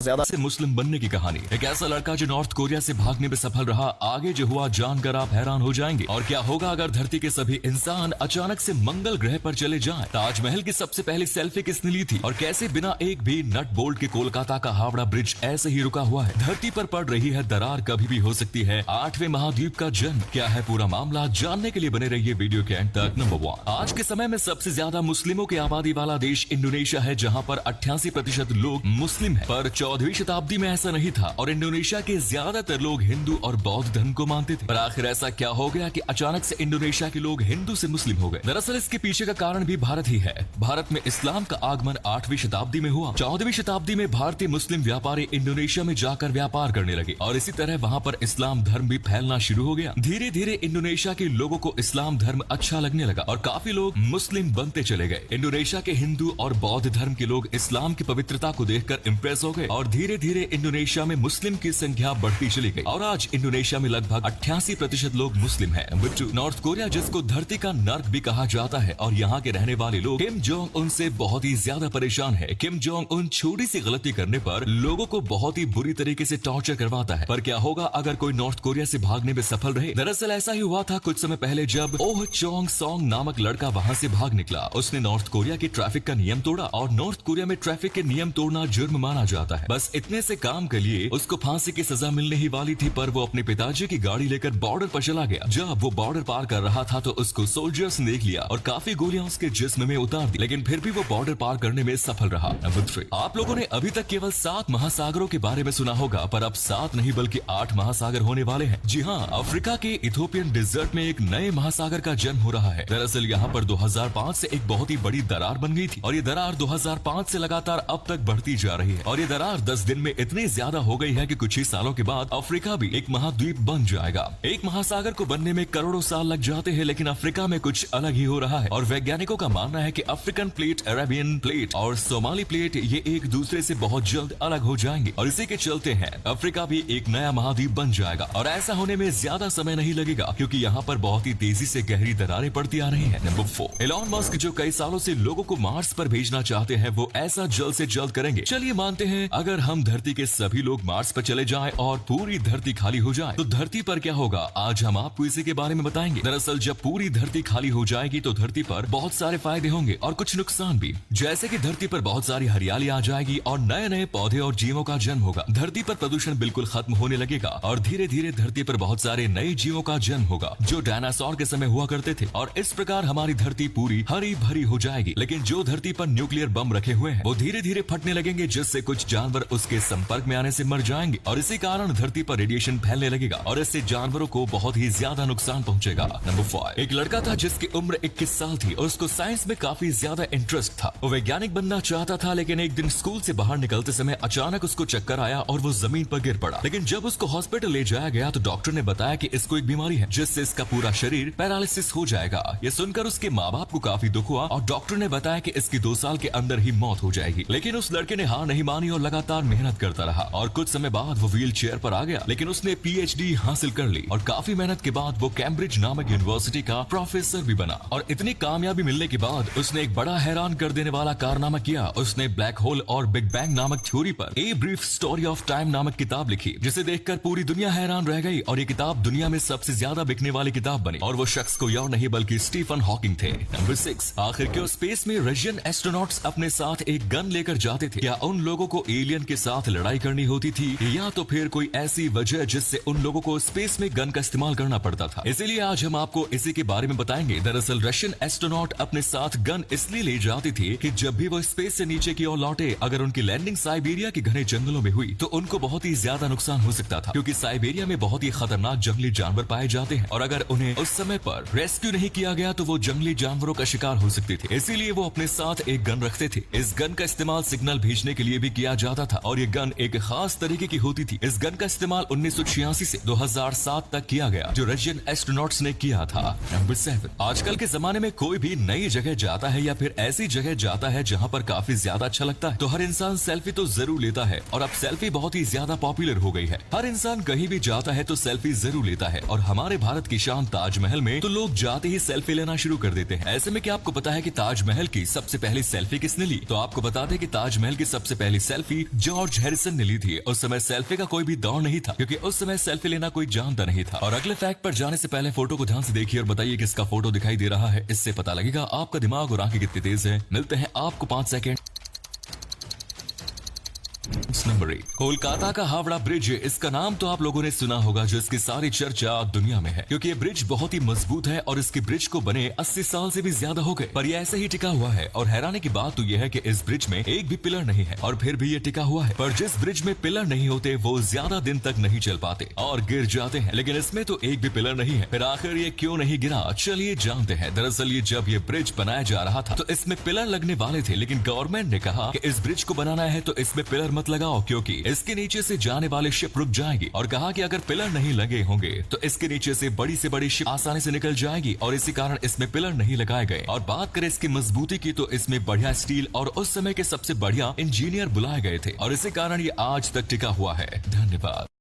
ज्यादा से मुस्लिम बनने की कहानी। एक ऐसा लड़का जो नॉर्थ कोरिया से भागने में सफल रहा, आगे जो हुआ जानकर आप हैरान हो जाएंगे। और क्या होगा अगर धरती के सभी इंसान अचानक से मंगल ग्रह पर चले जाएं? ताजमहल की सबसे पहली सेल्फी किसने ली थी और कैसे बिना एक भी नट बोल्ट के कोलकाता का हावड़ा ब्रिज ऐसे ही रुका हुआ है? धरती पर पड़ रही है दरार, कभी भी हो सकती है 8वें महाद्वीप का जन्म। क्या है पूरा मामला, जानने के लिए बने रहिए वीडियो के एंड तक। नंबर 1, आज के समय में सबसे ज्यादा मुस्लिमों की आबादी वाला देश इंडोनेशिया है, जहाँ पर 88% लोग मुस्लिम है। पर 14वीं शताब्दी में ऐसा नहीं था और इंडोनेशिया के ज्यादातर लोग हिंदू और बौद्ध धर्म को मानते थे। पर आखिर ऐसा क्या हो गया कि अचानक से इंडोनेशिया के लोग हिंदू से मुस्लिम हो गए? दरअसल इसके पीछे का कारण भी भारत ही है। भारत में इस्लाम का आगमन 8वीं शताब्दी में हुआ। 14वीं शताब्दी में भारतीय मुस्लिम व्यापारी इंडोनेशिया में जाकर व्यापार करने लगे और इसी तरह वहाँ पर इस्लाम धर्म भी फैलना शुरू हो गया। धीरे धीरे इंडोनेशिया के लोगों को इस्लाम धर्म अच्छा लगने लगा और काफी लोग मुस्लिम बनते चले गए। इंडोनेशिया के हिंदू और बौद्ध धर्म के लोग इस्लाम की पवित्रता को देखकर इम्प्रेस हो गए और धीरे धीरे इंडोनेशिया में मुस्लिम की संख्या बढ़ती चली गई और आज इंडोनेशिया में लगभग 88% लोग मुस्लिम हैं। नॉर्थ कोरिया, जिसको धरती का नर्क भी कहा जाता है, और यहाँ के रहने वाले लोग किम जोंग उन से बहुत ही ज्यादा परेशान है। किम जोंग उन छोटी सी गलती करने पर लोगों को बहुत ही बुरी तरीके से टॉर्चर करवाता है। पर क्या होगा अगर कोई नॉर्थ कोरिया से भागने में सफल रहे? दरअसल ऐसा ही हुआ था कुछ समय पहले, जब ओह चोंग सॉन्ग नामक लड़का वहाँ से भाग निकला। उसने नॉर्थ कोरिया के ट्रैफिक का नियम तोड़ा और नॉर्थ कोरिया में ट्रैफिक के नियम तोड़ना जुर्म माना जाता है। बस इतने से काम के लिए उसको फांसी की सजा मिलने ही वाली थी, पर वो अपने पिताजी की गाड़ी लेकर बॉर्डर पर चला गया। जब वो बॉर्डर पार कर रहा था तो उसको सोल्जर्स ने देख लिया और काफी गोलियां उसके जिस्म में उतार दी, लेकिन फिर भी वो बॉर्डर पार करने में सफल रहा। नंबर 3, आप लोगों ने अभी तक केवल 7 महासागरों के बारे में सुना होगा, पर अब 7 नहीं बल्कि 8 महासागर होने वाले हैं। जी हाँ, अफ्रीका के इथोपियन डिजर्ट में एक नए महासागर का जन्म हो रहा है। दरअसल यहाँ पर 2005 से एक बहुत ही बड़ी दरार बन गई थी और ये दरार 2005 से लगातार अब तक बढ़ती जा रही है और ये दरार 10 दिन में इतनी ज्यादा हो गई है कि कुछ ही सालों के बाद अफ्रीका भी एक महाद्वीप बन जाएगा। एक महासागर को बनने में करोड़ों साल लग जाते हैं, लेकिन अफ्रीका में कुछ अलग ही हो रहा है और वैज्ञानिकों का मानना है कि अफ्रीकन प्लेट, अरेबियन प्लेट और सोमाली प्लेट ये एक दूसरे से बहुत जल्द अलग हो जाएंगे और इसी के चलते हैं अफ्रीका भी एक नया महाद्वीप बन जाएगा। और ऐसा होने में ज्यादा समय नहीं लगेगा क्योंकि यहाँ पर बहुत ही तेजी से गहरी दरारें पड़ती आ रही है। नंबर 4, एलॉन मस्क जो कई सालों से लोगों को मार्स पर भेजना चाहते हैं, वो ऐसा जल्द से जल्द करेंगे। चलिए मानते हैं अगर हम धरती के सभी लोग मार्स पर चले जाएं और पूरी धरती खाली हो जाए तो धरती पर क्या होगा? आज हम आपको इसी के बारे में बताएंगे। दरअसल जब पूरी धरती खाली हो जाएगी तो धरती पर बहुत सारे फायदे होंगे और कुछ नुकसान भी, जैसे कि धरती पर बहुत सारी हरियाली आ जाएगी और नए नए पौधे और जीवों का जन्म होगा। धरती पर प्रदूषण बिल्कुल खत्म होने लगेगा और धीरे धीरे धरती पर बहुत सारे नए जीवों का जन्म होगा जो डायनासोर के समय हुआ करते थे और इस प्रकार हमारी धरती पूरी हरी भरी हो जाएगी। लेकिन जो धरती पर न्यूक्लियर बम रखे हुए हैं वो धीरे धीरे फटने लगेंगे, जिससे कुछ जानवर उसके संपर्क में आने से मर जाएंगे और इसी कारण धरती पर रेडिएशन फैलने लगेगा और इससे जानवरों को बहुत ही ज्यादा नुकसान पहुंचेगा। नंबर 5, एक लड़का था जिसकी उम्र 21 साल थी और उसको साइंस में काफी ज्यादा इंटरेस्ट था। वो वैज्ञानिक बनना चाहता था, लेकिन एक दिन स्कूल से बाहर निकलते समय अचानक उसको चक्कर आया और वो जमीन पर गिर पड़ा। लेकिन जब उसको हॉस्पिटल ले जाया गया तो डॉक्टर ने बताया कि इसको एक बीमारी है जिससे इसका पूरा शरीर पैरालिसिस हो जाएगा। ये सुनकर उसके माँ बाप को काफी दुख हुआ और डॉक्टर ने बताया कि इसकी 2 साल के अंदर ही मौत हो जाएगी। लेकिन उस लड़के ने हार नहीं मानी और लगातार मेहनत करता रहा और कुछ समय बाद वो व्हील चेयर पर आ गया, लेकिन उसने PhD हासिल कर ली और काफी मेहनत के बाद वो कैम्ब्रिज नामक यूनिवर्सिटी का प्रोफेसर भी बना। और इतनी कामयाबी मिलने के बाद उसने एक बड़ा हैरान कर देने वाला कारनामा किया। उसने ब्लैक होल और बिग बैंग नामक थ्योरी पर a brief story of time नामक किताब लिखी, जिसे देखकर पूरी दुनिया हैरान रह गई और ये किताब दुनिया में सबसे ज्यादा बिकने वाली किताब बनी और वो शख्स कोई और नहीं बल्कि स्टीफन हॉकिंग थे। नंबर 6, आखिर क्यों स्पेस में रशियन एस्ट्रोनॉट्स अपने साथ एक गन लेकर जाते थे? क्या उन लोगों को एलियन के साथ लड़ाई करनी होती थी या तो फिर कोई ऐसी वजह जिससे उन लोगों को स्पेस में गन का इस्तेमाल करना पड़ता था? इसीलिए आज हम आपको इसी के बारे में बताएंगे। दरअसल रशियन एस्ट्रोनॉट अपने साथ गन इसलिए ले जाते थे कि जब भी वो स्पेस से नीचे की ओर लौटे, अगर उनकी लैंडिंग साइबेरिया के घने जंगलों में हुई तो उनको बहुत ही ज्यादा नुकसान हो सकता था, क्योंकि साइबेरिया में बहुत ही खतरनाक जंगली जानवर पाए जाते हैं और अगर उन्हें उस समय पर रेस्क्यू नहीं किया गया तो वो जंगली जानवरों का शिकार हो सकते थे। इसीलिए वो अपने साथ एक गन रखते थे। इस गन का इस्तेमाल सिग्नल भेजने के लिए भी किया जाता था और ये गन एक खास तरीके की होती थी। इस गन का इस्तेमाल 1986 से 2007 तक किया गया, जो रशियन एस्ट्रोनॉट्स ने किया था। नंबर 7, आजकल के जमाने में कोई भी नई जगह जाता है या फिर ऐसी जगह जाता है जहाँ पर काफी ज्यादा अच्छा लगता है तो हर इंसान सेल्फी तो जरूर लेता है और अब सेल्फी बहुत ही ज्यादा पॉपुलर हो गई है। हर इंसान कहीं भी जाता है तो सेल्फी जरूर लेता है और हमारे भारत की शान ताजमहल में तो लोग जाते ही सेल्फी लेना शुरू कर देते हैं। ऐसे में क्या आपको पता है कि ताजमहल की सबसे पहली सेल्फी किसने ली? तो आपको बता दें कि ताजमहल की सबसे पहली सेल्फी जॉर्ज हैरिसन ने ली थी। उस समय सेल्फी का कोई भी दौर नहीं था, क्योंकि उस समय सेल्फी लेना कोई जानता नहीं था। और अगले फैक्ट पर जाने से पहले फोटो को ध्यान से देखिए और बताइए किसका फोटो दिखाई दे रहा है। इससे पता लगेगा आपका दिमाग और आंखें कितनी तेज है। मिलते हैं आपको 5 सेकेंड। नंबर 1, कोलकाता का हावड़ा ब्रिज। इसका नाम तो आप लोगों ने सुना होगा, जो इसकी सारी चर्चा दुनिया में है, क्योंकि ये ब्रिज बहुत ही मजबूत है और इसके ब्रिज को बने 80 साल से भी ज्यादा हो गए, पर ये ऐसे ही टिका हुआ है। और हैरानी की बात तो यह है कि इस ब्रिज में एक भी पिलर नहीं है और फिर भी ये टिका हुआ है। पर जिस ब्रिज में पिलर नहीं होते वो ज्यादा दिन तक नहीं चल पाते और गिर जाते हैं, लेकिन इसमें तो एक भी पिलर नहीं है। फिर आखिर ये क्यों नहीं गिरा, चलिए जानते हैं। दरअसल ये जब ये ब्रिज बनाया जा रहा था तो इसमें पिलर लगने वाले थे, लेकिन गवर्नमेंट ने कहा कि इस ब्रिज को बनाना है तो इसमें पिलर मत लगाओ, क्योंकि इसके नीचे से जाने वाले शिप रुक जाएगी। और कहा कि अगर पिलर नहीं लगे होंगे तो इसके नीचे से बड़ी शिप आसानी से निकल जाएगी, और इसी कारण इसमें पिलर नहीं लगाए गए। और बात करें इसकी मजबूती की तो इसमें बढ़िया स्टील और उस समय के सबसे बढ़िया इंजीनियर बुलाए गए थे, और इसी कारण ये आज तक टिका हुआ है। धन्यवाद।